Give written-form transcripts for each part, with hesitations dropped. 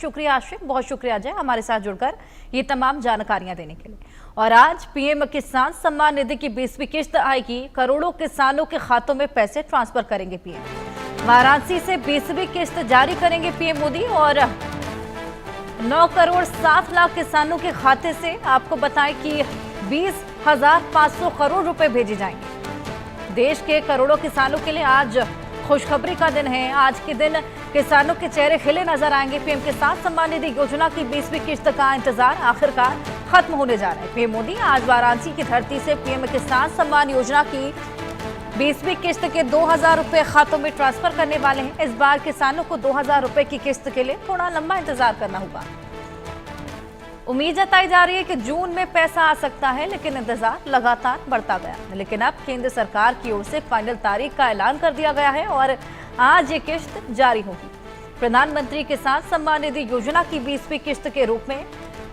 शुक्रिया आश्रय, बहुत शुक्रिया अजय हमारे साथ जुड़कर ये तमाम जानकारियां देने के लिए। और आज पीएम किसान सम्मान निधि की 20वीं किस्त आएगी। करोड़ों किसानों के खातों में पैसे ट्रांसफर करेंगे पीएम। वाराणसी से 20वीं किस्त जारी करेंगे पीएम मोदी और 9 करोड़ 7 लाख किसानों के खाते से आपको बताएं कि 20,500 करोड़ रुपए भेजे जाएंगे। देश के करोड़ों किसानों के लिए आज खुशखबरी का दिन है। आज के दिन किसानों के चेहरे खिले नजर आएंगे। पीएम किसान सम्मान निधि योजना की 20वीं किस्त का इंतजार आखिरकार खत्म होने जा रहा है। पीएम मोदी आज वाराणसी की धरती से पीएम किसान सम्मान योजना की 20वीं किस्त के 2,000 रुपए खातों में ट्रांसफर करने वाले हैं। इस बार किसानों को 2,000 रुपए की किस्त के लिए थोड़ा लंबा इंतजार करना होगा। उम्मीद जताई जा रही है कि जून में पैसा आ सकता है, लेकिन इंतजार लगातार बढ़ता गया। लेकिन अब केंद्र सरकार की ओर से फाइनल तारीख का ऐलान कर दिया गया है और आज ये किस्त जारी होगी। प्रधानमंत्री किसान सम्मान निधि योजना की 20वीं किस्त के रूप में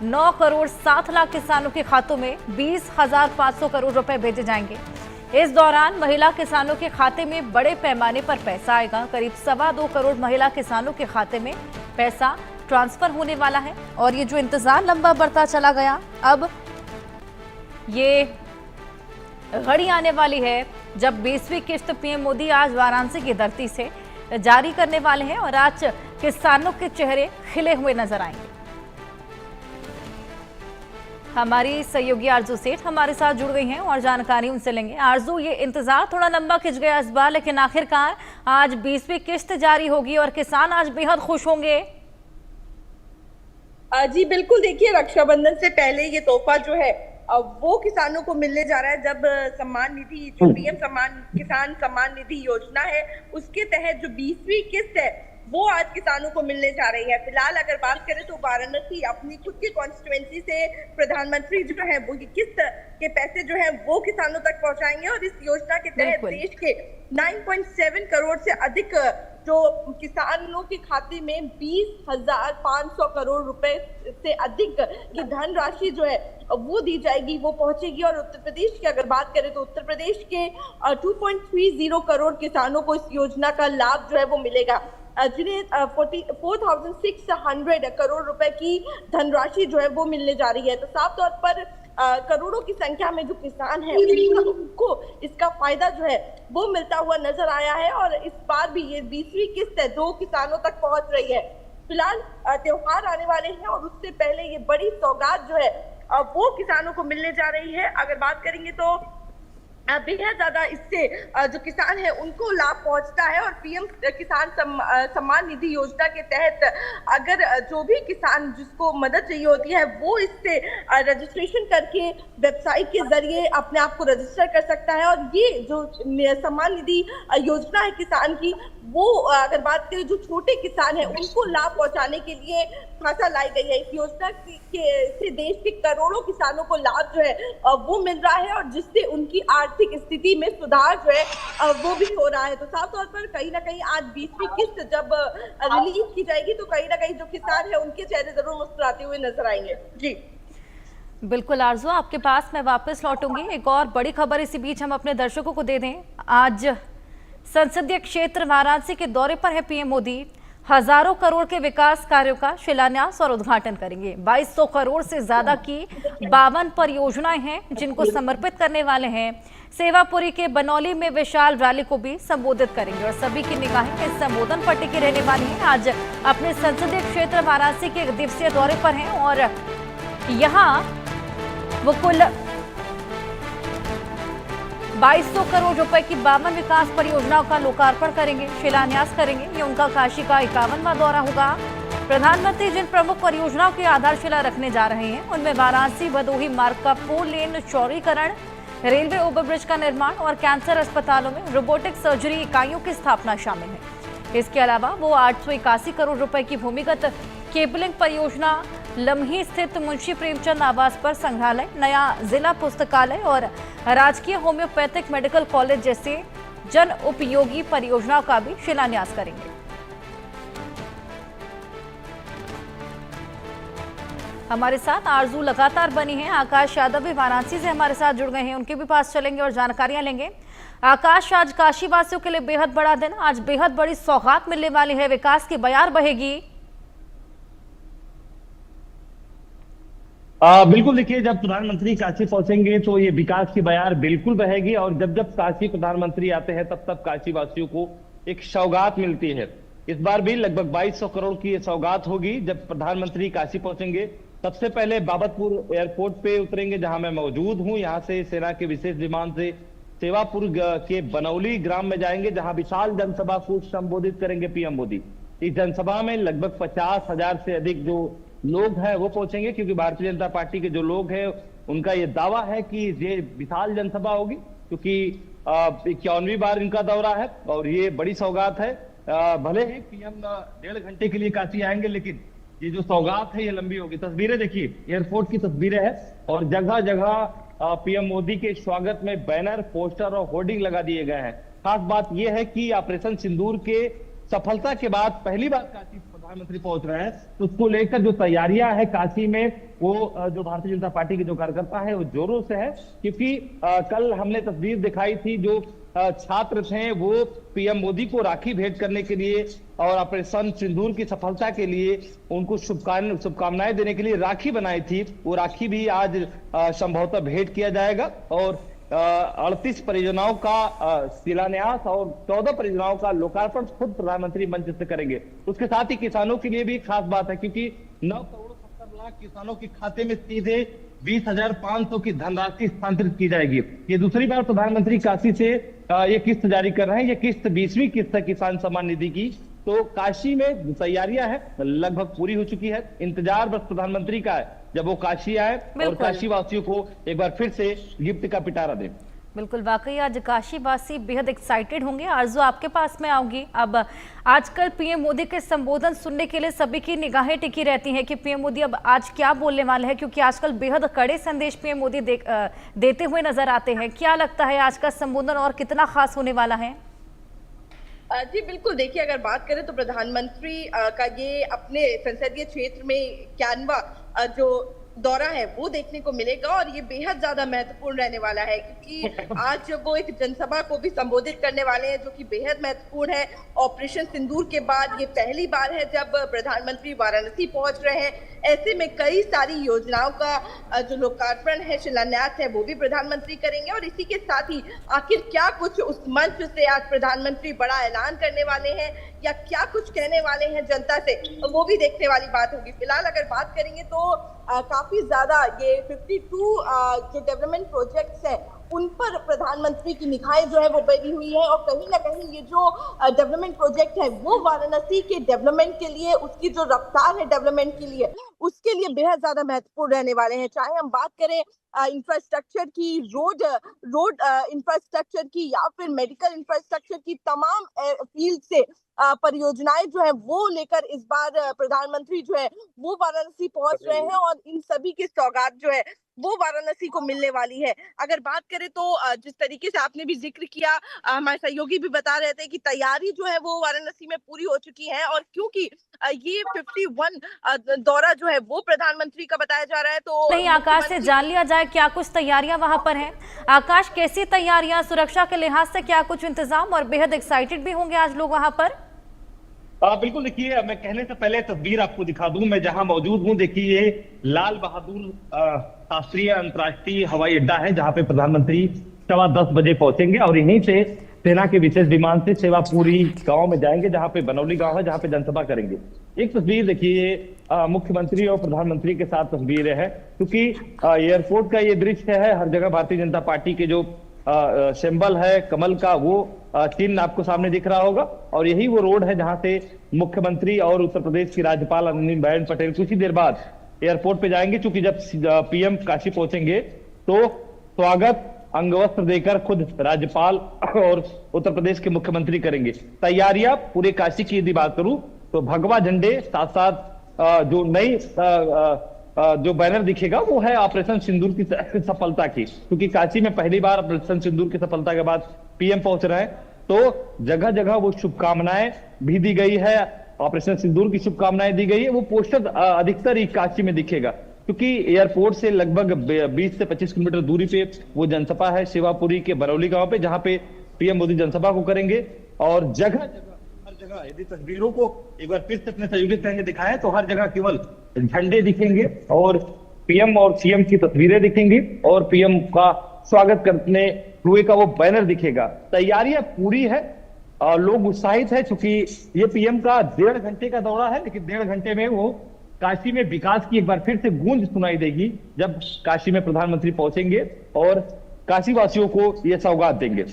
9 करोड़ 7 लाख किसानों के खातों में 20,500 करोड़ रुपए भेजे जाएंगे। इस दौरान महिला किसानों के खाते में बड़े पैमाने पर पैसा आएगा। करीब 2.25 करोड़ महिला किसानों के खाते में पैसा ट्रांसफर होने वाला है। और ये जो इंतजार लंबा बढ़ता चला गया, अब ये घड़ी आने वाली है जब 20वीं किस्त पीएम मोदी आज वाराणसी की धरती से जारी करने वाले हैं और आज किसानों के चेहरे खिले हुए नजर आएंगे। हमारी सहयोगी आरजू सेठ हमारे साथ जुड़ गई हैं और जानकारी उनसे लेंगे। आरजू, ये इंतजार थोड़ा लंबा खिंच गया इस बार, लेकिन आखिरकार आज 20वीं किस्त जारी होगी और किसान आज बेहद खुश होंगे। जी बिल्कुल, देखिए रक्षाबंधन से पहले ये तोहफा जो है वो किसानों को मिलने जा रहा है। जब सम्मान निधि जो पीएम किसान सम्मान निधि योजना है उसके तहत जो 20वीं किस्त है वो आज किसानों को मिलने जा रही है। फिलहाल अगर बात करें तो वाराणसी अपनी खुद की कॉन्स्टिट्यूएंसी से प्रधानमंत्री जो है वो किस्त के पैसे जो है वो किसानों तक पहुंचाएंगे और इस योजना के तहत देश के 9.7 करोड़ से अधिक जो किसानों के खाते में 20,500 करोड़ रुपए से अधिक की धनराशि जो है वो दी जाएगी, वो पहुंचेगी। और उत्तर प्रदेश की अगर बात करें तो उत्तर प्रदेश के 2.30 करोड़ किसानों को इस योजना का लाभ जो है वो मिलेगा, जिन्हें 4,600 करोड़ रुपए की धनराशि जो है वो मिलने जा रही है। तो साफ तौर पर करोड़ों की संख्या में जो किसान है उनको इसका फायदा जो है वो मिलता हुआ नजर आया है। और इस बार भी ये 20वीं किस्त है 2 किसानों तक पहुंच रही है। फिलहाल त्योहार आने वाले हैं और उससे पहले ये बड़ी सौगात जो है वो किसानों को मिलने जा रही है। अगर बात करेंगे तो बेहद ज्यादा इससे जो किसान है उनको लाभ पहुंचता है। और पीएम किसान सम्मान निधि योजना के तहत अगर जो भी किसान जिसको मदद चाहिए होती है वो इससे रजिस्ट्रेशन करके वेबसाइट के जरिए अपने आप को रजिस्टर कर सकता है। और ये जो सम्मान निधि योजना है किसान की, वो अगर बात करें जो छोटे किसान है उनको लाभ पहुंचाने के लिए खासा लाई गई है। इस योजना से देश के करोड़ों किसानों को लाभ जो है वो मिल रहा है और जिससे उनकी आर्थिक स्थिति में सुधार जो है वो भी हो रहा है। तो साफ तौर पर कहीं ना कहीं आज 20वीं किस्त जब रिलीज की जाएगी तो कहीं ना कहीं जो किसान है उनके चेहरे जरूर मुस्कुराते हुए नजर आएंगे। जी बिल्कुल आरजू, आपके पास मैं वापस लौटूंगी। एक और बड़ी खबर इसी बीच हम अपने दर्शकों को दे दें। आज संसदीय क्षेत्र वाराणसी के दौरे पर है पीएम मोदी। हजारों करोड़ के विकास कार्यों का शिलान्यास और उद्घाटन करेंगे। 2200 करोड़ से ज्यादा की 52 परियोजनाएं हैं जिनको समर्पित करने वाले हैं। सेवापुरी के बनौली में विशाल रैली को भी संबोधित करेंगे और सभी की निगाहें इस संबोधन पर टिकी रहने वाली हैं। आज अपने संसदीय क्षेत्र वाराणसी के 1 दिवसीय दौरे पर हैं और यहाँ वो कुल 2200 करोड़ रुपए की 52 विकास परियोजनाओं का लोकार्पण करेंगे, शिलान्यास करेंगे। ये उनका काशी का 51वां दौरा होगा। प्रधानमंत्री जिन प्रमुख परियोजनाओं की आधारशिला रखने जा रहे हैं उनमें वाराणसी भदोही मार्ग का 4 लेन चौड़ीकरण, रेलवे ओवरब्रिज का निर्माण और कैंसर अस्पतालों में रोबोटिक सर्जरी इकाइयों की स्थापना शामिल है। इसके अलावा वो 881 करोड़ रुपए की भूमिगत केबलिंग परियोजना, लम्ही स्थित मुंशी प्रेमचंद आवास पर संग्रहालय, नया जिला पुस्तकालय और राजकीय होम्योपैथिक मेडिकल कॉलेज जैसे जन उपयोगी परियोजनाओं का भी शिलान्यास करेंगे। हमारे साथ आरजू लगातार बनी है। आकाश यादव भी वाराणसी से हमारे साथ जुड़ गए हैं, उनके भी पास चलेंगे और जानकारियां लेंगे। आकाश, आज काशी वासियों के लिए बेहद बड़ा दिन, आज बेहद बड़ी सौगात मिलने वाली है, विकास की बयार बहेगी। बिल्कुल, देखिए जब प्रधानमंत्री काशी पहुंचेंगे तो ये विकास की बयार बिल्कुल बहेगी, और जब जब काशी प्रधानमंत्री आते हैं तब तब काशी वासियों को एक सौगात मिलती है। इस बार भी लगभग 2200 करोड़ की ये सौगात होगी। जब प्रधानमंत्री काशी पहुंचेंगे सबसे पहले बाबतपुर एयरपोर्ट पे उतरेंगे, जहां मैं मौजूद हूं। यहां से सेना के विशेष विमान से सेवापुर के बनौली ग्राम में जाएंगे, जहां विशाल जनसभा को संबोधित करेंगे पीएम मोदी। इस जनसभा में लगभग 50,000 से अधिक जो लोग हैं वो पहुंचेंगे, क्योंकि भारतीय जनता पार्टी के जो लोग हैं उनका ये दावा है कि ये विशाल जनसभा होगी, क्योंकि 51वीं बार इनका दौरा है और ये बड़ी सौगात है। भले ही पीएम 1.5 घंटे के लिए काशी आएंगे, लेकिन ये जो सौगात है ये लंबी होगी। तस्वीरें देखिए, एयरपोर्ट की तस्वीरें हैं और जगह जगह पीएम मोदी के स्वागत में बैनर, पोस्टर और होर्डिंग लगा दिए गए हैं। खास बात यह है कि ऑपरेशन सिंदूर के सफलता के बाद पहली बार काशी प्रधानमंत्री पहुंच रहे हैं, तो उसको लेकर जो तैयारियां है काशी में, वो जो भारतीय जनता पार्टी के जो कार्यकर्ता है वो जोरों से है। क्योंकि कल हमने तस्वीर दिखाई थी, जो छात्र थे वो पीएम मोदी को राखी भेंट करने के लिए और ऑपरेशन सिंदूर की सफलता के लिए उनको शुभकामनाएं देने के लिए राखी बनाई थी। वो राखी भी आज संभवतः भेंट किया जाएगा और 38 परियोजनाओं का शिलान्यास और 14 परियोजनाओं का लोकार्पण खुद प्रधानमंत्री मंच से करेंगे। उसके साथ ही किसानों के लिए भी खास बात है, क्योंकि 9 करोड़ 70 लाख किसानों के खाते में सीधे 20,500 की धनराशि स्थानांतरित की जाएगी। ये दूसरी बार प्रधानमंत्री काशी से ये किस्त जारी कर रहे हैं। ये किस्त 20वीं किस्त है किसान सम्मान निधि की। तो काशी में तैयारियां है लगभग पूरी हो चुकी है। इंतजार बस प्रधानमंत्री का है, जब वो काशी आए और काशी वासियों को एक बार फिर से गिफ्ट का पिटारा दे। बिल्कुल, वाकई आज काशी वासी बेहद एक्साइटेड होंगे। आरजू, आपके पास में आऊंगी। अब आजकल पीएम मोदी के संबोधन सुनने के लिए सभी की निगाहें टिकी रहती हैं कि पीएम मोदी अब आज क्या बोलने वाले हैं, क्योंकि आजकल बेहद कड़े संदेश पीएम मोदी देते हुए नजर आते हैं। क्या लगता है आज का संबोधन और कितना खास होने वाला है? जी बिल्कुल, देखिए अगर बात करें तो प्रधानमंत्री का ये अपने संसदीय क्षेत्र में 91वां जो दौरा है वो देखने को मिलेगा और ये बेहद ज्यादा महत्वपूर्ण रहने वाला है, क्योंकि आज वो एक जनसभा को भी संबोधित करने वाले हैं जो कि बेहद महत्वपूर्ण है। ऑपरेशन सिंदूर के बाद ये पहली बार है जब प्रधानमंत्री वाराणसी पहुंच रहे हैं। ऐसे में कई सारी योजनाओं का जो लोकार्पण है, शिलान्यास है, वो भी प्रधानमंत्री करेंगे। और इसी के साथ ही आखिर क्या कुछ उस मंच से आज प्रधानमंत्री बड़ा ऐलान करने वाले हैं या क्या कुछ कहने वाले हैं जनता से, वो भी देखने वाली बात होगी। फिलहाल अगर बात करेंगे तो काफी ज्यादा ये 52 जो डेवलपमेंट प्रोजेक्ट्स हैं उन पर प्रधानमंत्री की निगाहें जो है वो बनी हुई है। और कहीं ना कहीं ये जो डेवलपमेंट प्रोजेक्ट है वो वाराणसी के डेवलपमेंट के लिए, उसकी जो रफ्तार है डेवलपमेंट के लिए, उसके लिए बेहद ज्यादा महत्वपूर्ण रहने वाले हैं। चाहे हम बात करें इंफ्रास्ट्रक्चर की, रोड इंफ्रास्ट्रक्चर की या फिर मेडिकल इंफ्रास्ट्रक्चर की, तमाम फील्ड से परियोजनाएं जो है वो लेकर इस बार प्रधानमंत्री जो है वो वाराणसी पहुंच रहे हैं और इन सभी की सौगात जो है वो वाराणसी को मिलने वाली है। अगर बात करें तो जिस तरीके से आपने भी जिक्र किया, हमारे सहयोगी भी बता रहे थे कि तैयारी जो है वो वाराणसी में पूरी हो चुकी है। और क्योंकि ये 51 दौरा जो है वो प्रधानमंत्री का बताया जा रहा है, तो नहीं, आकाश से जान लिया जाए क्या कुछ तैयारियां वहां पर हैं। आकाश, कैसी तैयारियां, सुरक्षा के लिहाज से क्या कुछ इंतजाम, और बेहद एक्साइटेड भी होंगे आज लोग वहां पर? बिल्कुल, देखिए मैं कहने से पहले तस्वीर आपको दिखा दूं, मैं जहां मौजूद हूं। देखिए ये लाल बहादुर शास्त्रीय अंतर्राष्ट्रीय हवाई अड्डा है, जहां पे प्रधानमंत्री 10:15 बजे पहुंचेंगे और यहीं से सेना के विशेष विमान से सेवापुरी गांव में जाएंगे, जहां पे बनौली गांव है, जहां पे जनसभा करेंगे। एक तस्वीर देखिए, मुख्यमंत्री और प्रधानमंत्री के साथ तस्वीरें है, क्योंकि एयरपोर्ट का ये दृश्य है। हर जगह भारतीय जनता पार्टी के जो सिंबल है कमल का, वो चिन्ह आपको सामने दिख रहा होगा। और यही वो रोड है जहां से मुख्यमंत्री और उत्तर प्रदेश की राज्यपाल आनंदीबेन पटेल कुछ ही देर बाद एयरपोर्ट पे जाएंगे, क्योंकि जब पीएम काशी पहुंचेंगे तो स्वागत अंगवस्त्र देकर खुद राज्यपाल और उत्तर प्रदेश के मुख्यमंत्री करेंगे। तैयारियां पूरे काशी की यदि बात करूं तो भगवा झंडे, साथ साथ जो नई जो बैनर दिखेगा वो है ऑपरेशन सिंदूर की सफलता की, क्योंकि काशी में पहली बार ऑपरेशन सिंदूर की सफलता के बाद पीएम पहुंच रहे हैं। तो जगह जगह वो शुभकामनाएं भी दी गई है, ऑपरेशन सिंदूर की शुभकामनाएं दी गई है। वो पोस्टर अधिकतर ही काशी में दिखेगा, क्योंकि एयरपोर्ट से लगभग 20 से 25 किलोमीटर दूरी पे वो जनसभा है शिवापुरी के बरौली गांव पे, जहां पे पीएम मोदी जनसभा को करेंगे। और जगह जगह, हर जगह, यदि तस्वीरों को एक बार फिर से अपने सहयोगी संग दिखाएं तो हर जगह केवल झंडे दिखेंगे और पीएम और सीएम की तस्वीरें दिखेंगी और पीएम का स्वागत करने हुए का वो बैनर दिखेगा। तैयारियां पूरी है और लोग उत्साहित है, क्योंकि ये पीएम का 1.5 घंटे का दौरा है, लेकिन 1.5 घंटे में वो काशी में विकास की एक बार फिर से गूंज सुनाई देगी जब काशी में प्रधानमंत्री पहुंचेंगे और काशी वासियों को ये सौगात देंगे।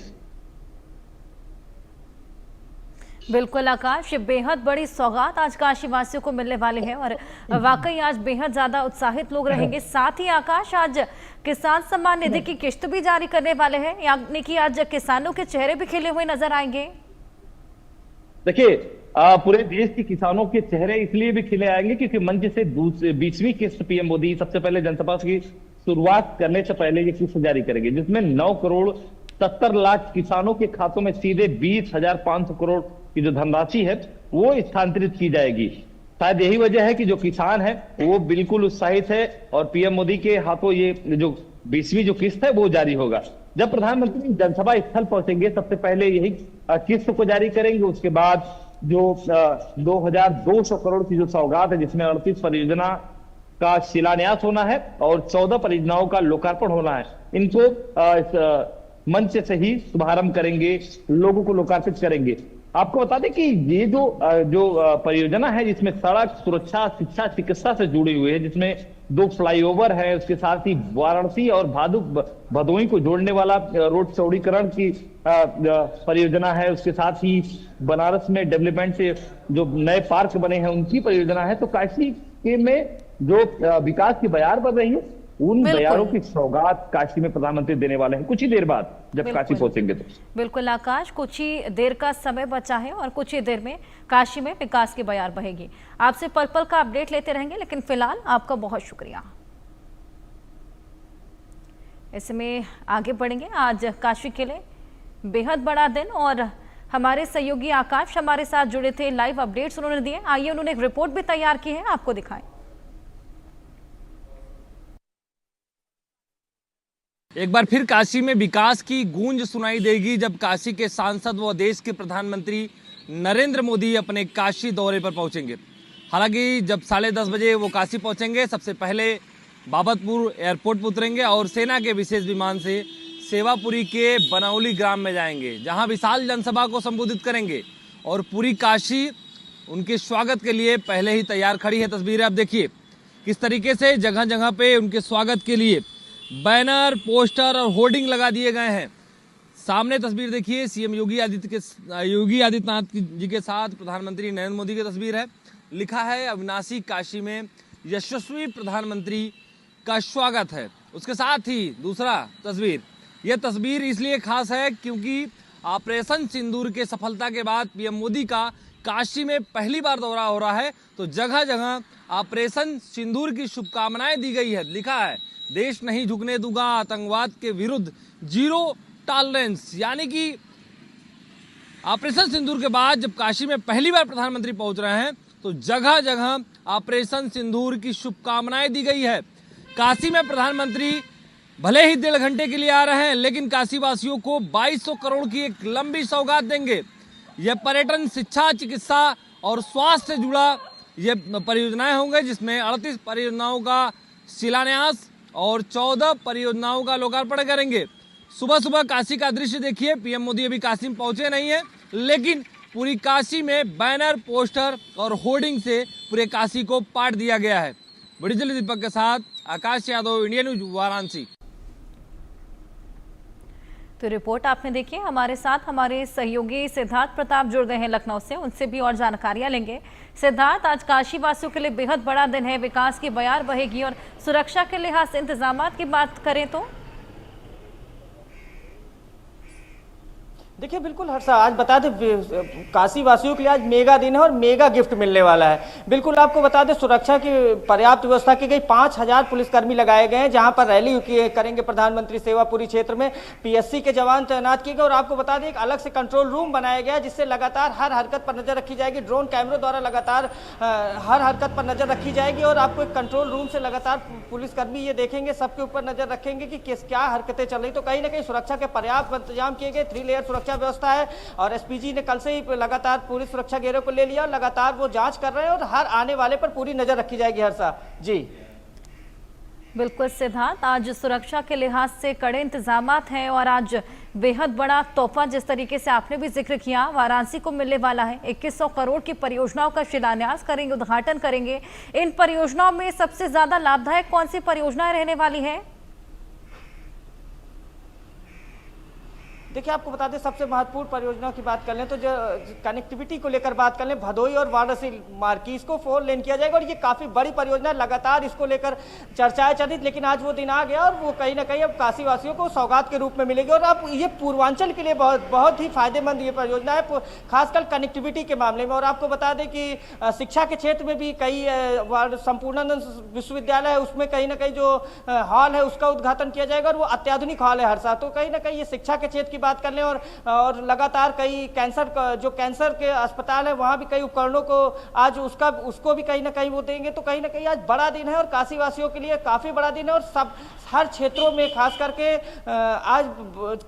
बिल्कुल आकाश, ये बेहद बड़ी सौगात आज काशी वासियों को मिलने वाली है और वाकई आज बेहद ज्यादा उत्साहित लोग रहेंगे। साथ ही आकाश, आज किसान सम्मान निधि की किश्त भी जारी करने वाले हैं, यानी कि आज किसानों के चेहरे भी खिले हुए नजर आएंगे। देखिए, पूरे देश के किसानों के चेहरे इसलिए भी खिले आएंगे क्योंकि मंच से 20वीं किस्त पीएम मोदी सबसे पहले जनसभा की शुरुआत करने से पहले ये किस्त जारी करेंगे, जिसमें 9 करोड़ 70 लाख किसानों के खातों में सीधे 20,500 करोड़ की जो धनराशि है वो स्थानांतरित की जाएगी। शायद यही वजह है कि जो किसान है वो बिल्कुल उत्साहित है और पीएम मोदी के हाथों ये जो 20वीं जो किस्त है वो जारी होगा। जब प्रधानमंत्री जनसभा स्थल पहुंचेंगे सबसे पहले यही किस्त को जारी करेंगे। उसके बाद जो 2,200 करोड़ की जो सौगात है, जिसमें 38 परियोजना का शिलान्यास होना है और 14 परियोजनाओं का लोकार्पण होना है, इनको इस मंच से ही शुभारंभ करेंगे, लोगों को लोकार्पित करेंगे। आपको बता दें कि ये जो परियोजना है जिसमें सड़क सुरक्षा, शिक्षा, चिकित्सा से जुड़ी हुई है, जिसमें 2 फ्लाईओवर है, उसके साथ ही वाराणसी और भदोही को जोड़ने वाला रोड चौड़ीकरण की परियोजना है, उसके साथ ही बनारस में डेवलपमेंट से जो नए पार्क बने हैं उनकी परियोजना है। तो काशी के में जो विकास की बयार बन रही है, उन बयारों की सौगात काशी में प्रधानमंत्री देने वाले हैं कुछ ही देर बाद जब काशी पहुंचेंगे। तो बिल्कुल आकाश, कुछ ही देर का समय बचा है और कुछ ही देर में काशी में विकास की बयार बहेगी। आपसे पल पल का अपडेट लेते रहेंगे, लेकिन फिलहाल आपका बहुत शुक्रिया। इसमें आगे बढ़ेंगे। आज काशी के लिए बेहद बड़ा दिन और हमारे सहयोगी आकाश हमारे साथ जुड़े थे, लाइव अपडेट्स उन्होंने दिए। आइए उन्होंने एक रिपोर्ट भी तैयार की है, आपको दिखाएं। एक बार फिर काशी में विकास की गूंज सुनाई देगी जब काशी के सांसद व देश के प्रधानमंत्री नरेंद्र मोदी अपने काशी दौरे पर पहुंचेंगे। हालांकि जब 10:30 बजे वो काशी पहुंचेंगे, सबसे पहले बाबतपुर एयरपोर्ट पर उतरेंगे और सेना के विशेष विमान से सेवापुरी के बनौली ग्राम में जाएंगे, जहां विशाल जनसभा को संबोधित करेंगे और पूरी काशी उनके स्वागत के लिए पहले ही तैयार खड़ी है। तस्वीरें आप देखिए किस तरीके से जगह जगह पे उनके स्वागत के लिए बैनर, पोस्टर और होर्डिंग लगा दिए गए हैं। सामने तस्वीर देखिए, सीएम योगी आदित्यनाथ जी के साथ प्रधानमंत्री नरेंद्र मोदी की तस्वीर है। लिखा है अविनाशी काशी में यशस्वी प्रधानमंत्री का स्वागत है। उसके साथ ही दूसरा तस्वीर, यह तस्वीर इसलिए खास है क्योंकि ऑपरेशन सिंदूर के सफलता के बाद पीएम मोदी का काशी में पहली बार दौरा हो रहा है, तो जगह जगह ऑपरेशन सिंदूर की शुभकामनाएं दी गई है। लिखा है देश नहीं झुकने दूंगा, आतंकवाद के विरुद्ध जीरो टॉलरेंस। यानी कि ऑपरेशन सिंदूर के बाद जब काशी में पहली बार प्रधानमंत्री पहुंच रहे हैं तो जगह जगह ऑपरेशन सिंदूर की शुभकामनाएं दी गई है। काशी में प्रधानमंत्री भले ही 1.5 घंटे के लिए आ रहे हैं, लेकिन काशी वासियों को 2200 करोड़ की एक लंबी सौगात देंगे। यह पर्यटन, शिक्षा, चिकित्सा और स्वास्थ्य से जुड़ा ये परियोजनाएं होंगे, जिसमें 38 परियोजनाओं का शिलान्यास और 14 परियोजनाओं का लोकार्पण करेंगे। सुबह सुबह काशी का दृश्य देखिए। पीएम मोदी अभी काशी में पहुंचे नहीं है, लेकिन पूरी काशी में बैनर, पोस्टर और होर्डिंग से पूरे काशी को पाट दिया गया है। बड़ी जल्दी दीपक के साथ आकाश यादव, इंडिया न्यूज, वाराणसी। तो रिपोर्ट आपने देखी। हमारे साथ हमारे सहयोगी सिद्धार्थ प्रताप जुड़ गए हैं लखनऊ से, उनसे भी और जानकारियां लेंगे। सिद्धार्थ, आज काशी वासियों के लिए बेहद बड़ा दिन है, विकास की बयार बहेगी और सुरक्षा के लिहाज से इंतजामात की बात करें तो देखिए बिल्कुल हर्षा, आज बता दें काशी वासियों के लिए आज मेगा दिन है और मेगा गिफ्ट मिलने वाला है। बिल्कुल आपको बता दें सुरक्षा की पर्याप्त व्यवस्था की गई, 5000 पुलिसकर्मी लगाए गए हैं, जहां पर रैली करेंगे प्रधानमंत्री सेवापुरी क्षेत्र में। पीएससी के जवान तैनात किए गए और आपको बता दें एक अलग से कंट्रोल रूम बनाया गया जिससे लगातार हर हरकत पर नजर रखी जाएगी। ड्रोन कैमरों द्वारा लगातार हर हरकत पर नजर रखी जाएगी और आपको एक कंट्रोल रूम से लगातार पुलिसकर्मी ये देखेंगे, सबके ऊपर नजर रखेंगे कि क्या हरकतें चल रही। तो कहीं ना कहीं सुरक्षा के पर्याप्त इंतजाम किए गए, 3 लेयर सुरक्षा व्यवस्था है और एसपीजी ने कल से ही लगातार पूरी सुरक्षा घेरे को ले लिया और लगातार वो जांच कर रहे हैं और हर आने वाले पर पूरी नजर रखी जाएगी। हर्षा जी बिल्कुल सिद्धार्थ, आज सुरक्षा के लिहाज से कड़े इंतजामात हैं और आज बेहद बड़ा तोहफा जिस तरीके से आपने भी जिक्र किया वाराणसी को मिलने वाला है। 2100 करोड़ की परियोजनाओं का शिलान्यास करेंगे, उद्घाटन करेंगे। इन परियोजनाओं में सबसे ज्यादा लाभदायक कौन सी परियोजनाएं रहने वाली है? देखिए, आपको बता दें, सबसे महत्वपूर्ण परियोजनाओं की बात कर लें तो जो कनेक्टिविटी को लेकर बात कर लें, भदोही और वाराणसी मार्ग की इसको 4 लेन किया जाएगा और ये काफ़ी बड़ी परियोजना है। लगातार इसको लेकर चर्चाएं चल रही, लेकिन आज वो दिन आ गया और वो कहीं ना कहीं अब काशी वासियों को सौगात के रूप में मिलेगी। और अब ये पूर्वांचल के लिए बहुत ही फायदेमंद ये परियोजना है, खासकर कनेक्टिविटी के मामले में। और आपको बता दें कि शिक्षा के क्षेत्र में भी कई संपूर्णानंद विश्वविद्यालय है, उसमें कहीं ना कहीं जो हॉल है उसका उद्घाटन किया जाएगा और वो अत्याधुनिक हॉल है हर साल। तो कहीं ना कहीं ये शिक्षा के क्षेत्र की बात कर लें और लगातार कई कैंसर के अस्पताल है, वहां भी कई उपकरणों को आज उसको भी कहीं ना कहीं वो देंगे। तो कहीं ना कहीं आज बड़ा दिन है और काशी वासियों के लिए काफी बड़ा दिन है और हर क्षेत्रों में खास करके आज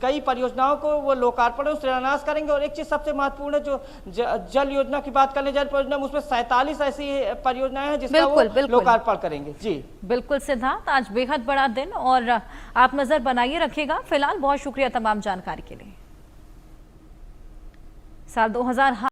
कई परियोजनाओं को वो लोकार्पण और शिलान्यास करेंगे। और एक चीज सबसे महत्वपूर्ण है, जो जल योजना की बात कर लें, जल परियोजना में उसमें 47 ऐसी परियोजनाएं हैं जिसका वो लोकार्पण करेंगे। जी बिल्कुल सिद्धार्थ, आज बेहद बड़ा दिन और आप नजर बनाइए रखिएगा। फिलहाल बहुत शुक्रिया तमाम जानकारी के लिए। साल 2000